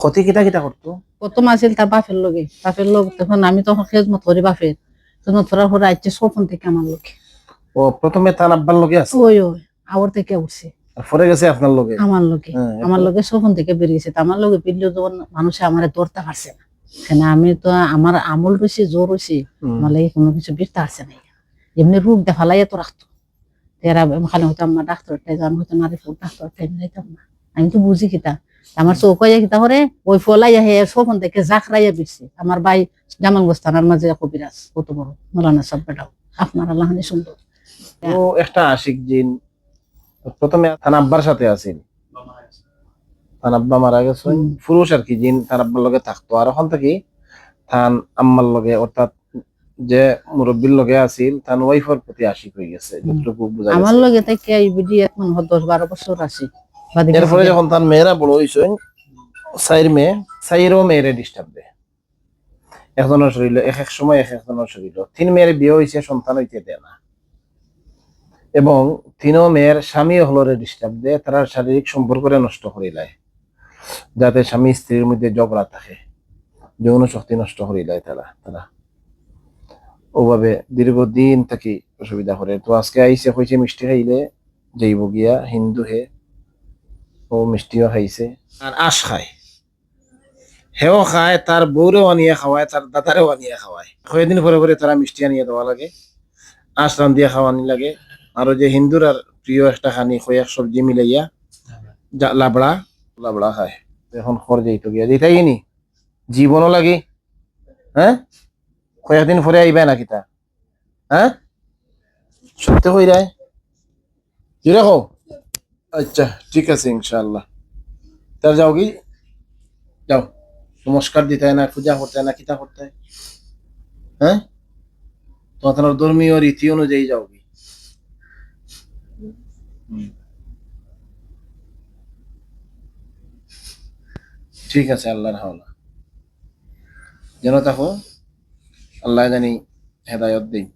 ক্ষতি কিটা কিটা করতো? প্রথম আছিল তার বাপের লোক তখন আমি তখন খেজমত করি বাপের খেজমত করার পরে আইছে সপন থেকে আমার লোকে। ও প্রথমে তার আব্বার লগে আছে, ওই আওয়ার থেকে উঠছে আর পরে গেছে আপনার লগে। আমার লোকে সপন থেকে বেরিয়েছে। আমার লোকে বেরিয়ে যখন মানুষে আমার ধরতে পারছে না, কেন আমি তো আমার আমল রয়েছে জোর রয়েছে, আমার লাগে কোনো কিছু বেরতে পারছে না। এমনি রূপ দেখালাই তো রাখতো এরা খালি হয়তো আমার ডাক্তার আমি হয়তো নারী ডাক্তার যাইতাম না। আমি তো বুঝি কিতা আমার চৌকাইয়া কিতা করে ওই ফলাইয়া হে সপন থেকে জাখরাইয়া বেরছে। আমার ভাই জামালগঞ্জ থানার মাঝে কবিরাজ কত বড় মৌলানা সব বেটাও আপনার আল্লাহ সুন্দর। ও একটা আশিক জিন প্রথমে তার আব্বার সাথে আছিল, তার আব্বা মারা গেছে, পুরুষ আর কি জিন তার আব্বার লগে থাকতো, আর ওখান থেকে তার আম্মার লগে অর্থাৎ যে মুরব্বীর লগে আছিল তার ওয়াইফের প্রতি আশিক হয়ে গেছে যতটুকু বোঝা গেছে। আমার লগে থেকে এই বিডি এখন 10-12 বছর আছে। এরপরে যখন তার মেয়েরা বড় হইছেন, সাইরও মেয়েরে ডিস্টার্ব দেয়, একজনের শরীর এক এক সময় এক একজনের শরীর। 3 মেয়ের বিয়ে হয়েছে, সন্তান হইতে দেয় না, এবং 3 মেয়ের স্বামী হলরে ডিস্টার্ব দেয়, তারা শারীরিক সম্পর্ক নষ্ট করিলায়, যাতে স্বামী স্ত্রীর মধ্যে ঝগড়া থাকে, যৌন শক্তি নষ্ট করিলায় তারা তারা ওভাবে দীর্ঘদিন থাকি অসুবিধা করে। তো আজকে আইসে কইছে মিষ্টি খাইলে যাইব গিয়া, হিন্দু হে, ও মিষ্টিও খাইছে আর আশ খায়, হেও খায়, তার বউরেও আনিয়ে খাওয়ায়, তার দাদারেও আনিয়ে খাওয়ায়। কয়েকদিন পরে পরে তারা মিষ্টি আনিয়ে দেওয়া লাগে, আশ রান্ধিয়া খাওয়ানি লাগে। আরো যে হিন্দুর আর প্রিয় একটা খানি কয়েক সবজি মিলাইয়া লাবড়া লাবড়া খায়। এখন খর যাইতো গিয়া যেটাই নি জীবনও লাগে। হ্যাঁ, কয়েকদিন পরে আইবা নাকি তা? হ্যাঁ, সত্যি হয়ে যায় যেরকম। আচ্ছা ঠিক আছে ইনশাআল্লাহ। তার যাও কি, যাও নমস্কার দিতে হয় না, পূজা করতে হয় না, কিতা করতে হয়? হ্যাঁ, তোমার ধর্মীয় রীতি অনুযায়ী যাও কি। ঠিক আছে, আল্লাহর হাওলা যেন থাকো, আল্লাহ জানি হেদায়ত দেই।